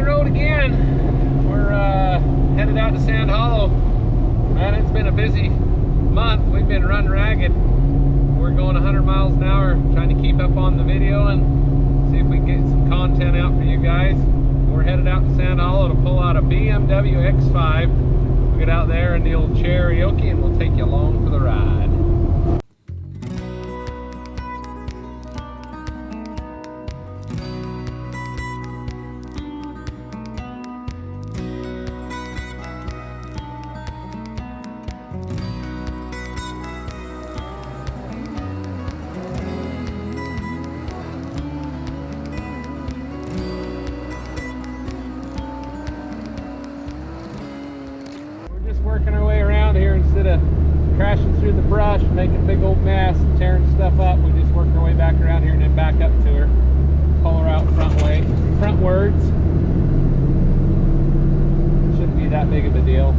road again. We're headed out to Sand Hollow. Man, it's been a busy month. We've been run ragged. We're going 100 miles an hour, trying to keep up on the video and see if we can get some content out for you guys. We're headed out to Sand Hollow to pull out a BMW X5. We'll get out there in the old karaoke and we'll take you along for the ride. Working our way around here instead of crashing through the brush, making a big old mess, tearing stuff up. We just work our way back around here and then back up to her. Pull her out frontwards. Shouldn't be that big of a deal.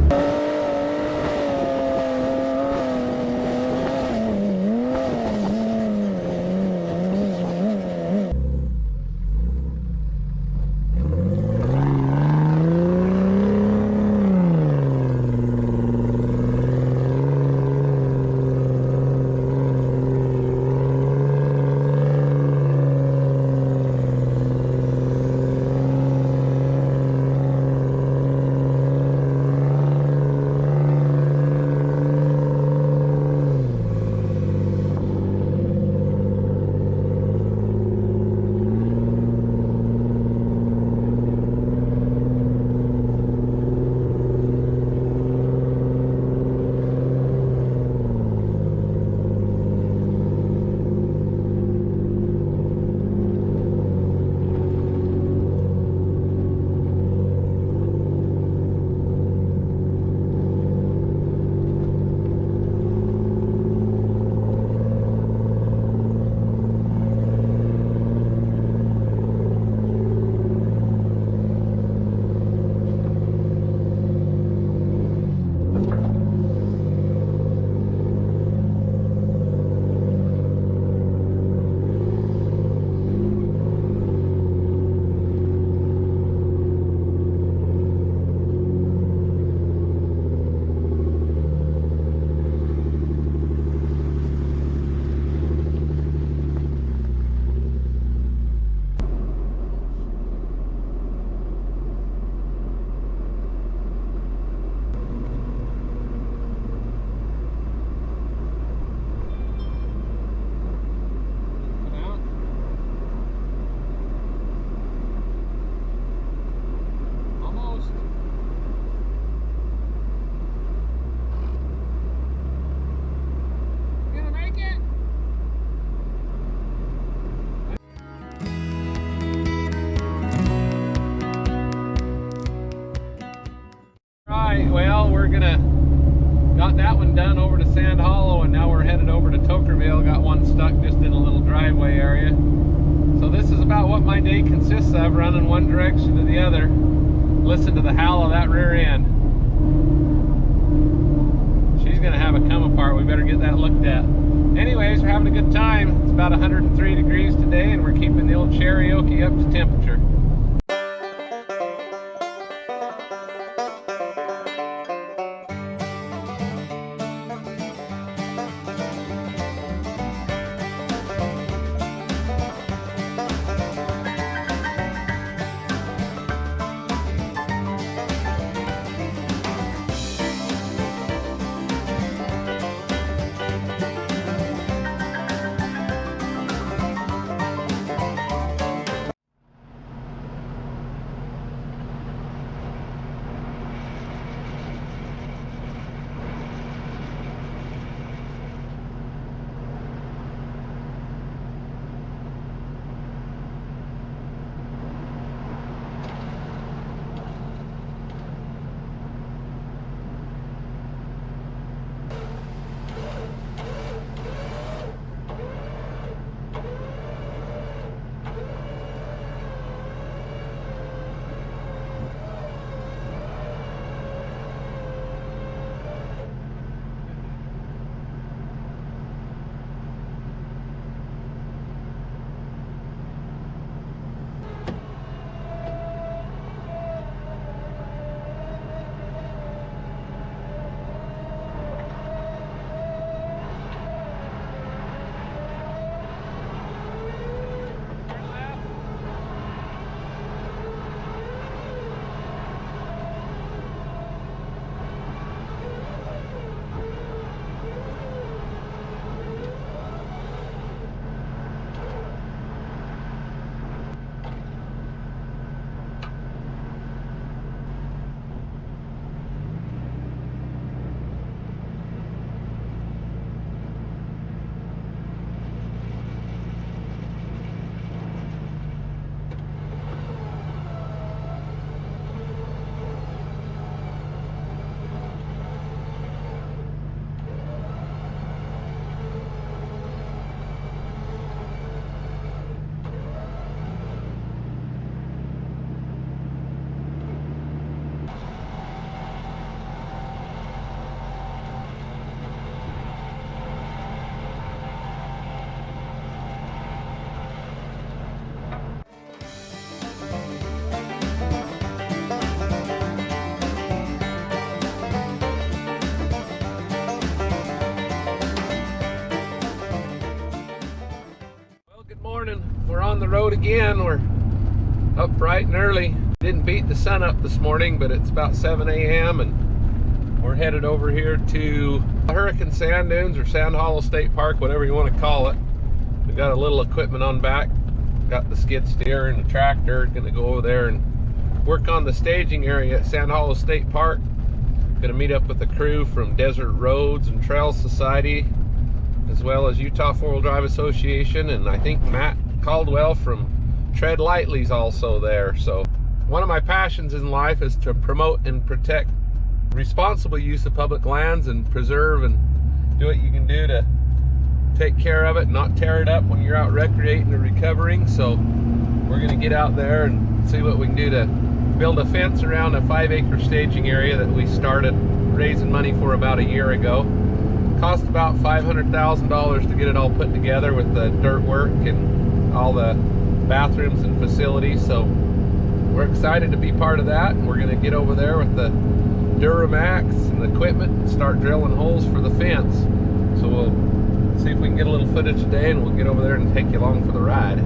Well, we're got that one done over to Sand Hollow, and now we're headed over to Tokerville. Got one stuck just in a little driveway area. So this is about what my day consists of, running one direction to the other. Listen to the howl of that rear end. She's gonna have a come apart. We better get that looked at. Anyways, we're having a good time. It's about 103 degrees today, and we're keeping the old karaoke up to temperature. the road again. We're up bright and early. Didn't beat the sun up this morning, but it's about 7 a.m. and we're headed over here to Hurricane Sand Dunes or Sand Hollow State Park, whatever you want to call it. We've got a little equipment on back. Got the skid steer and the tractor. Gonna go over there and work on the staging area at Sand Hollow State Park. Gonna meet up with the crew from Desert Roads and Trails Society, as well as Utah 4-Wheel Drive Association, and I think Matt Caldwell from Tread Lightly's also there. So one of my passions in life is to promote and protect responsible use of public lands and preserve and do what you can do to take care of it, not tear it up when you're out recreating or recovering. So we're gonna get out there and see what we can do to build a fence around a 5-acre staging area that we started raising money for about a year ago. Cost about $500,000 to get it all put together with the dirt work and all the bathrooms and facilities. So we're excited to be part of that, and we're going to get over there with the DRATS and the equipment and start drilling holes for the fence. So we'll see if we can get a little footage today, and we'll get over there and take you along for the ride.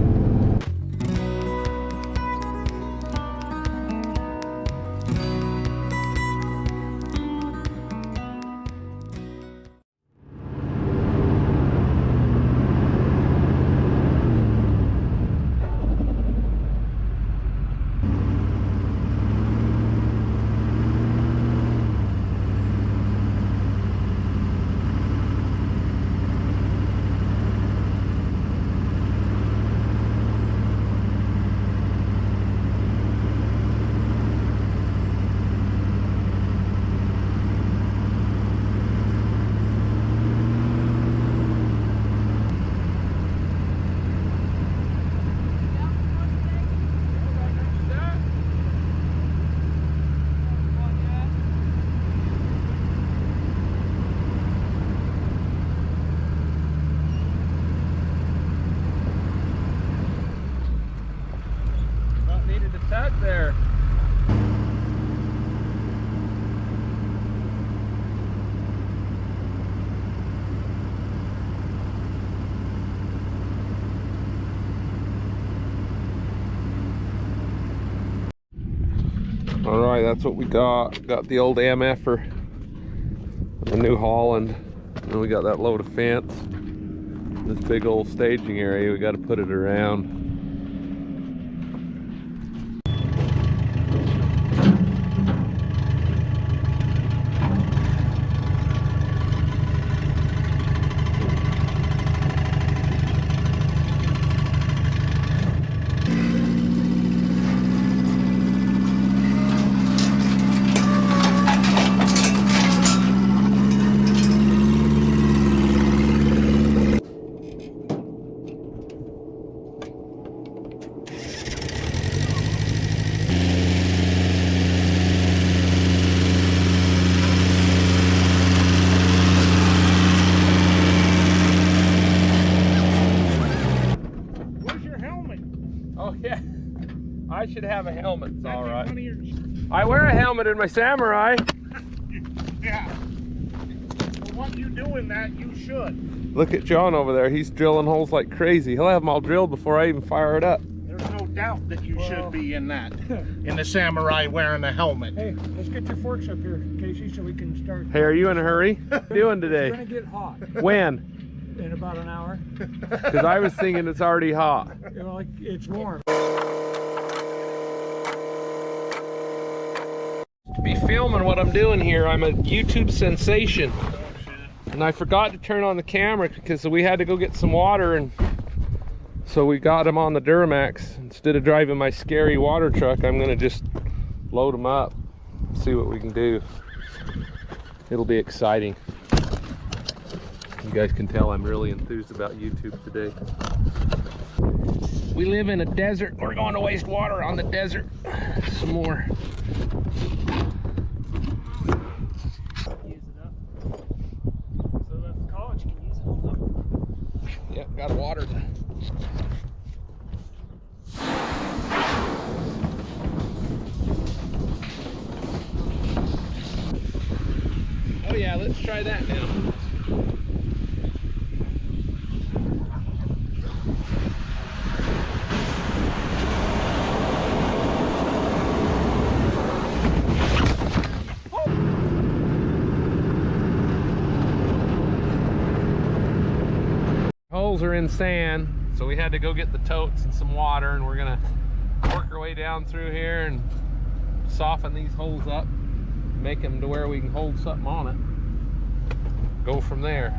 Tug there. All right, that's what we got. Got the old MF'er, the New Holland, and we got that load of fence. This big old staging area, we got to put it around. I should have a helmet. It's all right. I wear a helmet in my Samurai. Yeah. For what you doing that, you should. Look at John over there. He's drilling holes like crazy. He'll have them all drilled before I even fire it up. There's no doubt that you should be in that. In the Samurai wearing a helmet. Hey, let's get your forks up here, Casey, so we can start. Hey, are you in a hurry? What are you doing today? It's gonna get hot. When? In about an hour. Because I was thinking it's already hot. You know, like it's warm. To be filming what I'm doing here, I'm a YouTube sensation. And I forgot to turn on the camera because we had to go get some water, and so we got them on the Duramax. Instead of driving my scary water truck, I'm gonna just load them up, see what we can do. It'll be exciting. You guys can tell I'm really enthused about YouTube today. We live in a desert. We're going to waste water on the desert. Some more. Use it up. So that the college can use it. Yep, got water. Oh yeah, let's try that now. holes are in sand, so we had to go get the totes and some water, and we're gonna work our way down through here and soften these holes up, make them to where we can hold something on it. Go from there.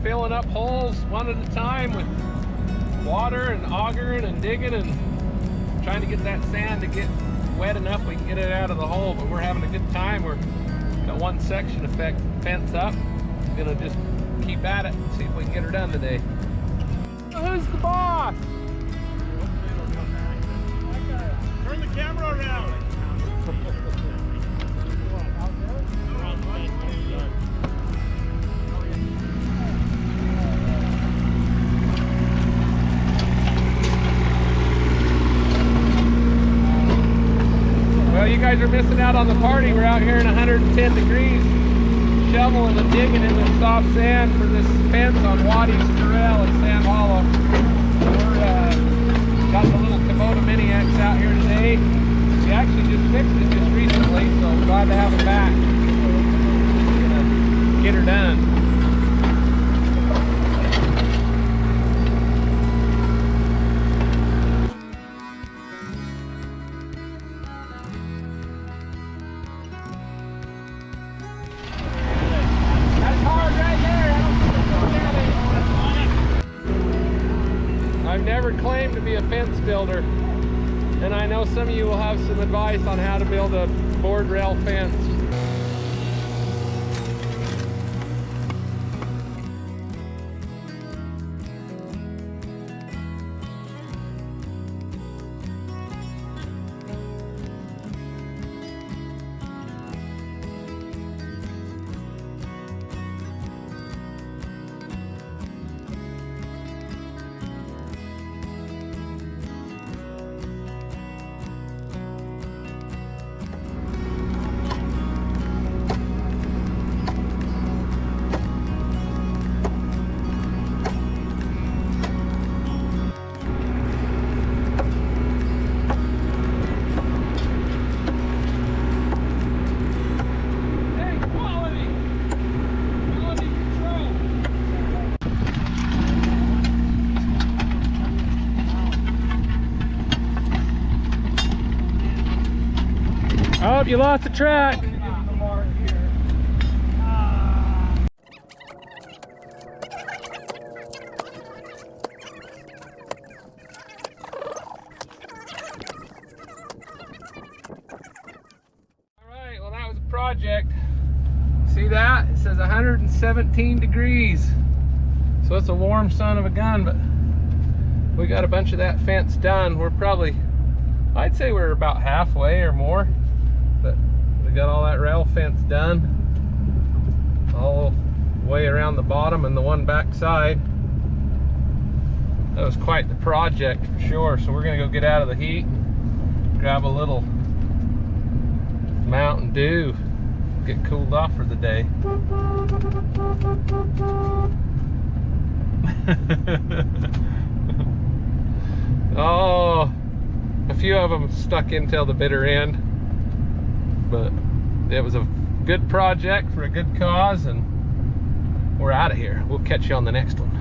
Filling up holes one at a time with water and augering and digging and trying to get that sand to get wet enough we can get it out of the hole. But we're having a good time. We're got one section effect fence up. Gonna just keep at it and see if we can get her done today. Who's the boss? Turn the camera around. Well, you guys are missing out on the party. We're out here in 110 degrees shoveling and digging in the soft sand for this fence on Waddy's Corral in Sand Hollow. We're got the little Kubota Mini-X out here today. We actually just fixed it just recently, so I'm glad to have it back. We're gonna get her done. I've never claimed to be a fence builder, and I know some of you will have some advice on how to build a board rail fence. Oh, you lost the track. Alright, well that was a project. See that? It says 117 degrees. So it's a warm son of a gun, but we got a bunch of that fence done. We're probably, I'd say we're about halfway or more. But we got all that rail fence done, all the way around the bottom and the one back side. That was quite the project for sure. So we're gonna go get out of the heat, grab a little Mountain Dew, get cooled off for the day. Oh, a few of them stuck in till the bitter end. But it was a good project for a good cause, and we're out of here. We'll catch you on the next one.